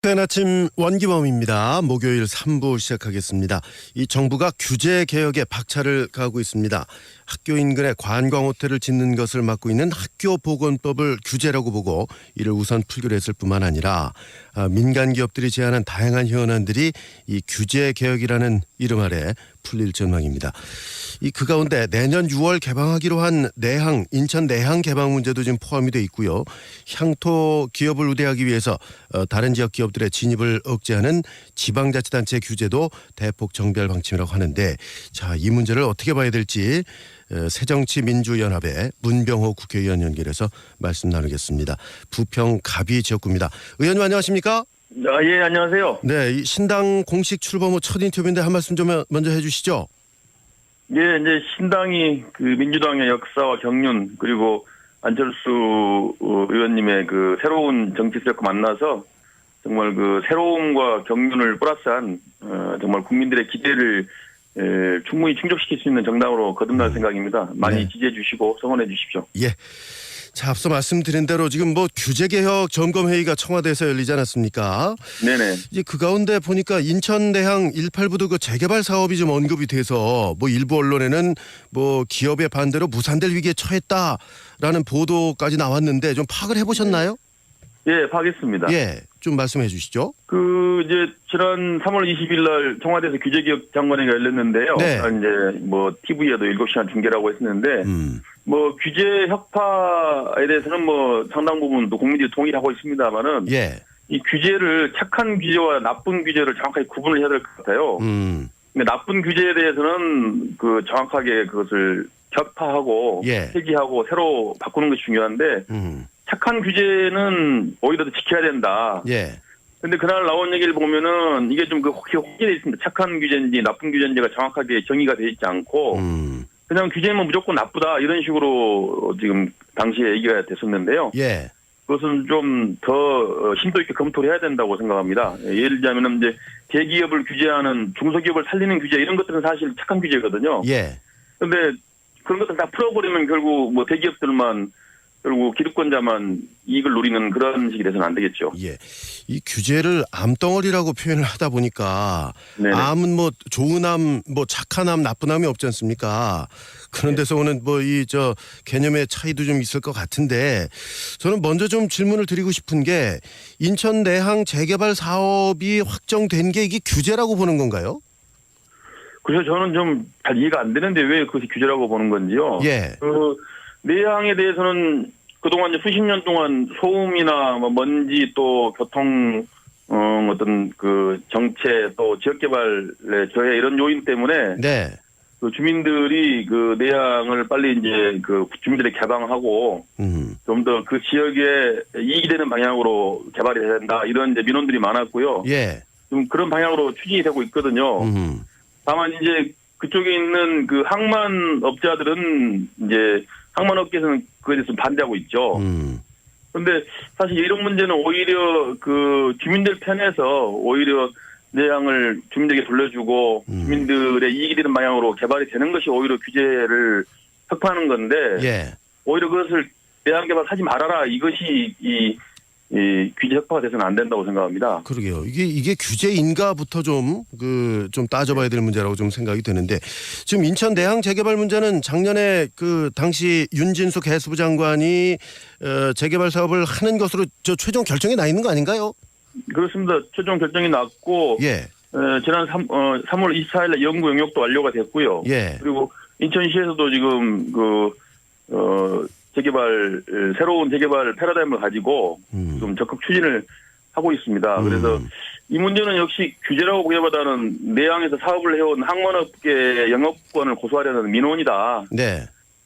때는 아침 원기범입니다. 목요일 3부 시작하겠습니다. 이 정부가 규제 개혁에 박차를 가하고 있습니다. 학교 인근에 관광호텔을 짓는 것을 막고 있는 학교보건법을 규제라고 보고 이를 우선 풀기로 했을 뿐만 아니라 민간 기업들이 제안한 다양한 현안들이 이 규제 개혁이라는 이름 아래 풀릴 전망입니다. 그 가운데 내년 6월 개방하기로 한 인천 내항 개방 문제도 지금 포함이 돼 있고요. 향토 기업을 우대하기 위해서 다른 지역 기업들의 진입을 억제하는 지방자치단체 규제도 대폭 정비할 방침이라고 하는데, 자, 이 문제를 어떻게 봐야 될지 새정치민주연합의 문병호 국회의원 연결해서 말씀 나누겠습니다. 부평 가비 지역구입니다. 의원님 안녕하십니까? 예, 안녕하세요. 네, 이 신당 공식 출범 후 첫 인터뷰인데 한 말씀 좀 먼저 해주시죠. 예, 이제 신당이 그 민주당의 역사와 경륜 그리고 안철수 의원님의 그 새로운 정치 세력과 만나서 정말 그 새로움과 경륜을 플러스한 정말 국민들의 기대를 충분히 충족시킬 수 있는 정당으로 거듭날 생각입니다. 많이 네. 지지해 주시고 성원해 주십시오. 예. 자, 앞서 말씀드린 대로 지금 규제개혁 점검회의가 청와대에서 열리지 않았습니까? 네네. 이제 그 가운데 보니까 인천 내항 18부도 그 재개발 사업이 좀 언급이 돼서 일부 언론에는 기업의 반대로 무산될 위기에 처했다라는 보도까지 나왔는데 좀 파악을 해보셨나요? 예, 파악했습니다. 예, 좀 말씀해 주시죠. 이제 지난 3월 20일 날 청와대에서 규제개혁 장관회의가 열렸는데요. 네. 이제 TV에도 7시간 중계라고 했었는데 규제 혁파에 대해서는 상당 부분 또 국민들이 동의를 하고 있습니다만은 예. 이 규제를 착한 규제와 나쁜 규제를 정확하게 구분을 해야 될 것 같아요. 근데 나쁜 규제에 대해서는 정확하게 그것을 격파하고 예. 폐기하고 새로 바꾸는 것이 중요한데 착한 규제는 오히려 더 지켜야 된다. 예. 근데 그날 나온 얘기를 보면은 이게 좀 혹기돼 있습니다. 착한 규제인지 나쁜 규제인지가 정확하게 정의가 돼 있지 않고 그냥 규제면 무조건 나쁘다 이런 식으로 지금 당시에 얘기가 됐었는데요. 예. 그것은 좀 더 심도 있게 검토를 해야 된다고 생각합니다. 예를 들자면 이제 대기업을 규제하는 중소기업을 살리는 규제 이런 것들은 사실 착한 규제거든요. 예. 그런데 그런 것들 다 풀어버리면 결국 대기업들만 결국 기득권자만 이익을 누리는 그런 식이 돼서는 안 되겠죠. 예. 이 규제를 암덩어리라고 표현을 하다 보니까 네네. 암은 좋은 암, 착한 암, 나쁜 암이 없지 않습니까? 그런 데서 오는 개념의 차이도 좀 있을 것 같은데 저는 먼저 좀 질문을 드리고 싶은 게 인천 내항 재개발 사업이 확정된 게 이게 규제라고 보는 건가요? 그래서 저는 좀 잘 이해가 안 되는데 왜 그것이 규제라고 보는 건지요. 예. 내항에 대해서는 그동안 이제 수십 년 동안 소음이나 먼지 또 교통 어떤 정체 또 지역개발의 저해 이런 요인 때문에 네. 주민들이 내항을 빨리 이제 주민들이 개방하고 좀 더 그 지역에 이익이 되는 방향으로 개발이 해야 된다 이런 이제 민원들이 많았고요. 예. 좀 그런 방향으로 추진이 되고 있거든요. 다만 이제 그쪽에 있는 항만 업자들은 이제 항만업계에서는 그에 대해서 반대하고 있죠. 그런데 사실 이런 문제는 오히려 주민들 편에서 오히려 내항을 주민들에게 돌려주고 주민들의 이익이 되는 방향으로 개발이 되는 것이 오히려 규제를 혁파하는 건데 예. 오히려 그것을 내항 개발 하지 말아라 이것이 이 규제 혁파가 돼서는 안 된다고 생각합니다. 그러게요. 이게 규제인가부터 좀 따져봐야 될 문제라고 좀 생각이 되는데 지금 인천 내항 재개발 문제는 작년에 당시 윤진수 개수부 장관이 재개발 사업을 하는 것으로 최종 결정이 나 있는 거 아닌가요? 그렇습니다. 최종 결정이 났고 예. 지난 3월 24일에 연구 영역도 완료가 됐고요. 예. 그리고 인천시에서도 지금 새로운 재개발 패러다임을 가지고 좀 적극 추진을 하고 있습니다. 그래서 이 문제는 역시 규제라고 보기보다는 내항에서 사업을 해온 항만업계 영업권을 고수하려는 민원이다. 네.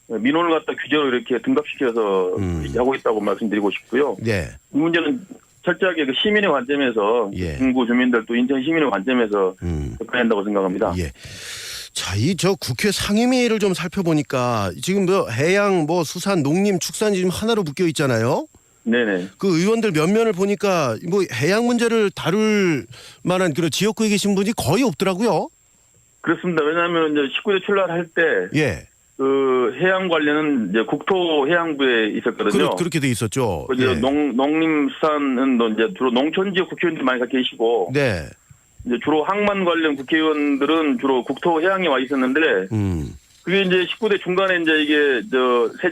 민원을 갖다 규제로 이렇게 등갑시켜서 하고 있다고 말씀드리고 싶고요. 네. 이 문제는 철저하게 시민의 관점에서 예. 중구 주민들 또 인천 시민의 관점에서 접근해야 한다고 생각합니다. 예. 자, 국회 상임위를 좀 살펴보니까 지금 해양, 수산, 농림, 축산이 지금 하나로 묶여 있잖아요. 네네. 의원들 면면을 보니까 해양 문제를 다룰 만한 그런 지역구에 계신 분이 거의 없더라고요. 그렇습니다. 왜냐하면 이제 19대 출마할 때 예. 그 해양 관련은 이제 국토해양부에 있었거든요. 그렇게 돼 있었죠. 이제 예. 농림수산은 이제 주로 농촌지역 국회의원들 많이 가 계시고, 네. 이제 주로 항만 관련 국회의원들은 주로 국토해양에 와 있었는데, 그게 이제 19대 중간에 이제 이게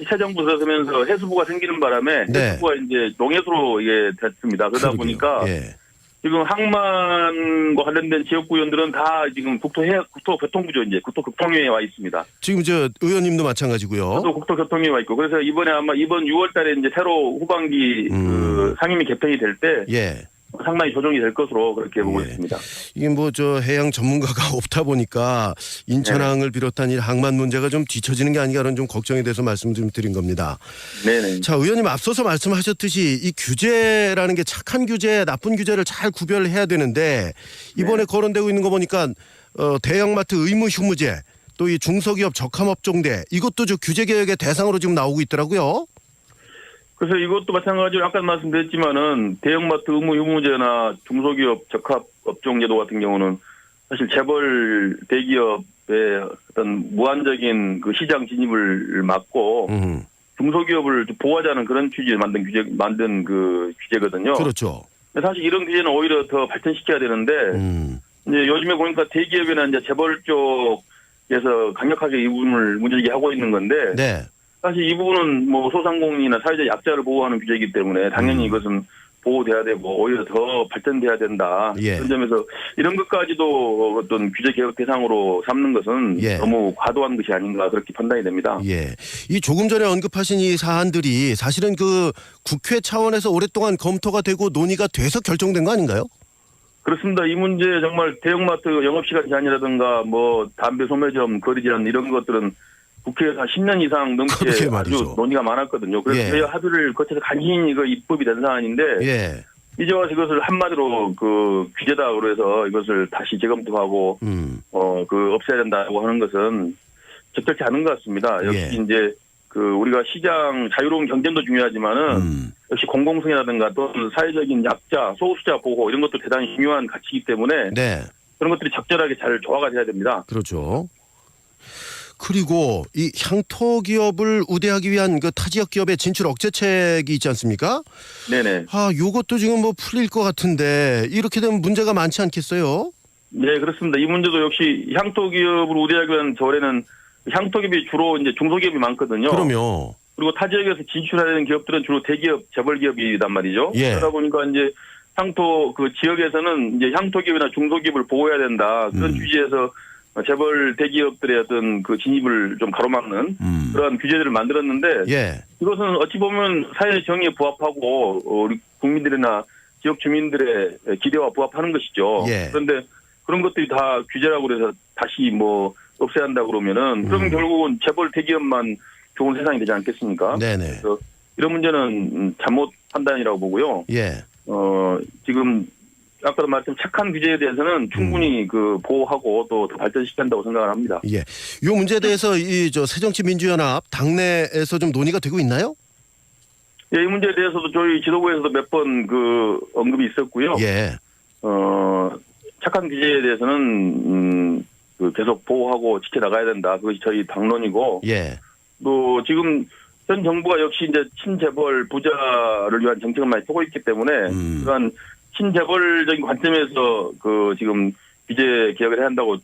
새 정부 들어서면서 해수부가 생기는 바람에 네. 해수부가 이제 농해수로 이게 됐습니다. 그러다 그러게요. 보니까 예. 지금 항만과 관련된 지역구의원들은 다 지금 국토교통부죠. 이제 국토교통위에 와 있습니다. 지금 저 의원님도 마찬가지고요. 또 국토교통위에 와 있고, 그래서 이번에 아마 이번 6월달에 이제 새로 후반기 그 상임위 개편이 될 때 예. 상당히 조정이 될 것으로 그렇게 보고 예. 있습니다. 이게 뭐 저 해양 전문가가 없다 보니까 인천항을 비롯한 이 항만 문제가 좀 뒤처지는 게 아닌가 그런 좀 걱정이 돼서 말씀 좀 드린 겁니다. 네네. 자, 의원님 앞서서 말씀하셨듯이 이 규제라는 게 착한 규제, 나쁜 규제를 잘 구별해야 되는데 이번에 거론되고 있는 거 보니까 대형마트 의무 휴무제, 또 이 중소기업 적합업종대 이것도 저 규제 개혁의 대상으로 지금 나오고 있더라고요. 그래서 이것도 마찬가지로 아까 말씀드렸지만은 대형마트 의무 휴무제나 중소기업 적합업종제도 같은 경우는 사실 재벌 대기업의 어떤 무한적인 그 시장 진입을 막고 중소기업을 보호하자는 그런 취지에 만든 그 규제거든요. 그렇죠. 사실 이런 규제는 오히려 더 발전시켜야 되는데 이제 요즘에 보니까 대기업이나 이제 재벌 쪽에서 강력하게 이 부분을 문제제기하고 있는 건데. 네. 사실 이 부분은 뭐 소상공인이나 사회적 약자를 보호하는 규제이기 때문에 당연히 이것은 보호돼야 되고 오히려 더 발전돼야 된다. 예. 그런 점에서 이런 것까지도 어떤 규제 개혁 대상으로 삼는 것은 예. 너무 과도한 것이 아닌가 그렇게 판단이 됩니다. 예. 이 조금 전에 언급하신 이 사안들이 사실은 그 국회 차원에서 오랫동안 검토가 되고 논의가 돼서 결정된 거 아닌가요? 그렇습니다. 이 문제 정말 대형마트 영업시간 제한이라든가 뭐 담배 소매점 거리 제한 이런 것들은 국회에서 한 10년 이상 넘게 아주 말이죠. 논의가 많았거든요. 그래서 예. 저희 합의를 거쳐서 간신히 이거 입법이 된 사안인데 예. 이제 와서 이것을 한마디로 그 규제다로 해서 이것을 다시 재검토하고 그 없애야 된다고 하는 것은 적절치 않은 것 같습니다. 역시 예. 이제 그 우리가 시장 자유로운 경쟁도 중요하지만은 역시 공공성이라든가 또는 사회적인 약자, 소수자 보호 이런 것도 대단히 중요한 가치이기 때문에 네. 그런 것들이 적절하게 잘 조화가 돼야 됩니다. 그렇죠. 그리고 이 향토 기업을 우대하기 위한 그 타 지역 기업의 진출 억제책이 있지 않습니까? 네네. 아, 요것도 지금 뭐 풀릴 것 같은데 이렇게 되면 문제가 많지 않겠어요? 네, 그렇습니다. 이 문제도 역시 향토 기업을 우대하기 위한 절에는 향토 기업이 주로 이제 중소기업이 많거든요. 그럼요. 그리고 타 지역에서 진출하는 기업들은 주로 대기업, 재벌 기업이란 말이죠. 예. 그러다 보니까 이제 향토 그 지역에서는 이제 향토 기업이나 중소기업을 보호해야 된다. 그런 취지에서 재벌 대기업들의 어떤 그 진입을 좀 가로막는 그러한 규제들을 만들었는데 예. 이것은 어찌 보면 사회 정의에 부합하고 우리 국민들이나 지역 주민들의 기대와 부합하는 것이죠. 예. 그런데 그런 것들이 다 규제라고 그래서 다시 뭐 없애야 한다 그러면은 그러면 결국은 재벌 대기업만 좋은 세상이 되지 않겠습니까? 네네. 그래서 이런 문제는 잘못 판단이라고 보고요. 예. 지금 아까도 말했지만 착한 규제에 대해서는 충분히 그 보호하고 또 더 발전시켜야 한다고 생각을 합니다. 예. 요 문제에 대해서 이 저 새정치민주연합 당내에서 좀 논의가 되고 있나요? 예, 이 문제에 대해서도 저희 지도부에서도 몇 번 그 언급이 있었고요. 예. 착한 규제에 대해서는 그 계속 보호하고 지켜나가야 된다. 그것이 저희 당론이고. 예. 또 지금 현 정부가 역시 이제 친재벌 부자를 위한 정책을 많이 펴고 있기 때문에 그러한 친재벌적인 관점에서 그 지금 규제 개혁을 해야 한다고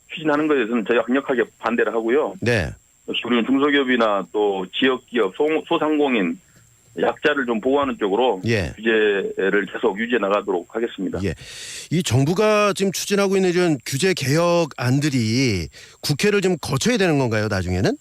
추진하는 것에 대해서는 저희가 강력하게 반대를 하고요. 네. 역시 우리는 중소기업이나 또 지역기업, 소상공인, 약자를 좀 보호하는 쪽으로 예. 규제를 계속 유지해 나가도록 하겠습니다. 예. 이 정부가 지금 추진하고 있는 이런 규제 개혁안들이 국회를 좀 거쳐야 되는 건가요, 나중에는?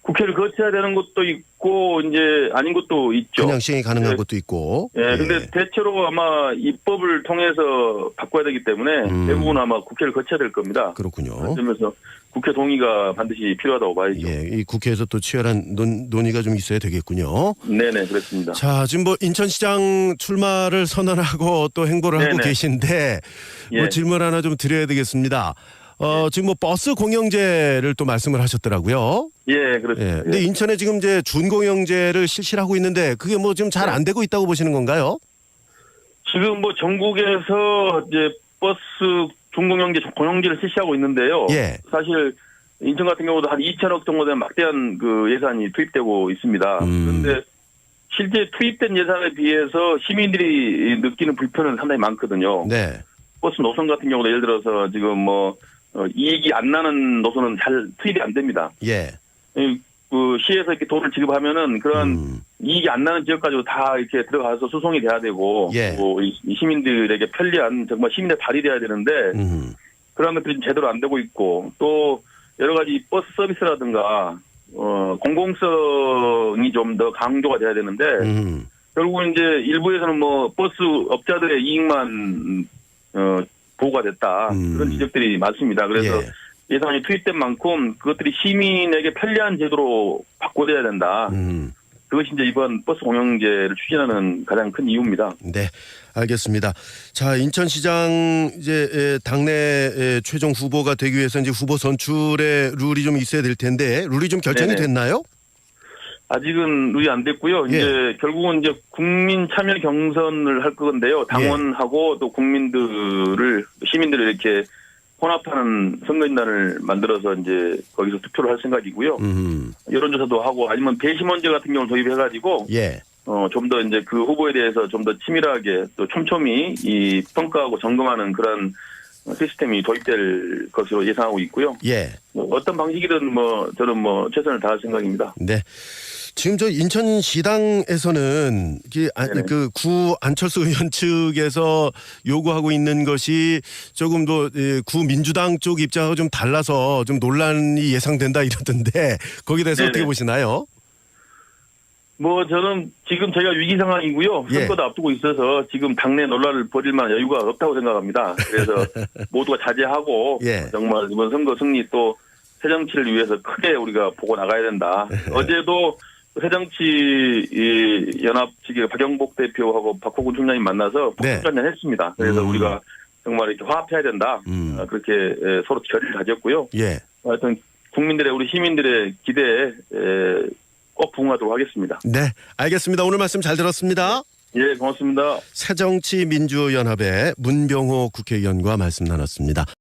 국회를 거쳐야 되는 것도 있고 이제 아닌 것도 있죠. 그냥 시행이 가능한 네. 것도 있고. 예, 근데 대체로 아마 입법을 통해서 바꿔야 되기 때문에 대부분 아마 국회를 거쳐야 될 겁니다. 그렇군요. 그러면서 국회 동의가 반드시 필요하다고 봐야죠. 예, 이 국회에서 또 치열한 논의가 좀 있어야 되겠군요. 네네, 그렇습니다. 자, 지금 뭐 인천시장 출마를 선언하고 또 행보를 하고 네네. 계신데 뭐 예. 질문 하나 좀 드려야 되겠습니다. 지금 뭐 버스 공영제를 또 말씀을 하셨더라고요. 예, 예. 그렇습니다. 근데 인천에 지금 이제 준공영제를 실시를 하고 있는데 그게 뭐 지금 잘 안 되고 있다고 보시는 건가요? 지금 뭐 전국에서 이제 버스 중공영제, 공영제를 실시하고 있는데요. 예. 사실 인천 같은 경우도 한 2천억 정도 되는 막대한 그 예산이 투입되고 있습니다. 그런데 실제 투입된 예산에 비해서 시민들이 느끼는 불편은 상당히 많거든요. 네. 버스 노선 같은 경우도 예를 들어서 지금 뭐 이익이 안 나는 노선은 잘 투입이 안 됩니다. 예. 그 시에서 이렇게 돈을 지급하면은 그런 이익이 안 나는 지역 가지고 다 이렇게 들어가서 수송이 돼야 되고, 예. 이 시민들에게 편리한 정말 시민의 발이 돼야 되는데 그런 것들이 제대로 안 되고 있고, 또 여러 가지 버스 서비스라든가 공공성이 좀 더 강조가 돼야 되는데 결국은 이제 일부에서는 뭐 버스 업자들의 이익만 보호가 됐다 그런 지적들이 많습니다. 그래서 예산이 투입된 만큼 그것들이 시민에게 편리한 제도로 바꿔야 된다. 그것이 이제 이번 버스 공영제를 추진하는 가장 큰 이유입니다. 네, 알겠습니다. 자, 인천시장 이제 당내 최종 후보가 되기 위해서 이제 후보 선출의 룰이 좀 있어야 될 텐데 룰이 좀 결정이 네네. 됐나요? 아직은 룰이 안 됐고요. 이제 결국은 이제 국민 참여 경선을 할 건데요. 당원하고 또 시민들을 이렇게 혼합하는 선거인단을 만들어서 이제 거기서 투표를 할 생각이고요. 여론조사도 하고 아니면 배심원제 같은 경우를 도입해가지고 좀 더 이제 그 후보에 대해서 좀 더 치밀하게 또 촘촘히 이 평가하고 점검하는 그런 시스템이 도입될 것으로 예상하고 있고요. 뭐 어떤 방식이든 뭐 저는 뭐 최선을 다할 생각입니다. 네. 지금 저 인천시당에서는 그 구 안철수 의원 측에서 요구하고 있는 것이 조금 더 구 민주당 쪽 입장하고 좀 달라서 좀 논란이 예상된다 이러던데 거기에 대해서 어떻게 보시나요? 뭐 저는 지금 저희가 위기 상황이고요. 선거도 앞두고 있어서 지금 당내 논란을 벌일 만한 여유가 없다고 생각합니다. 그래서 모두가 자제하고 정말 이번 선거 승리 또 새정치를 위해서 크게 우리가 보고 나가야 된다. 어제도 새정치 연합 측의 박영복 대표하고 박호근 총장이 만나서 폭탄전 했습니다. 그래서 우리가 정말 이렇게 화합해야 된다. 그렇게 서로 결의를 다졌고요. 하여튼 우리 시민들의 기대에 꼭 부응하도록 하겠습니다. 네, 알겠습니다. 오늘 말씀 잘 들었습니다. 예, 고맙습니다. 새정치민주연합의 문병호 국회의원과 말씀 나눴습니다.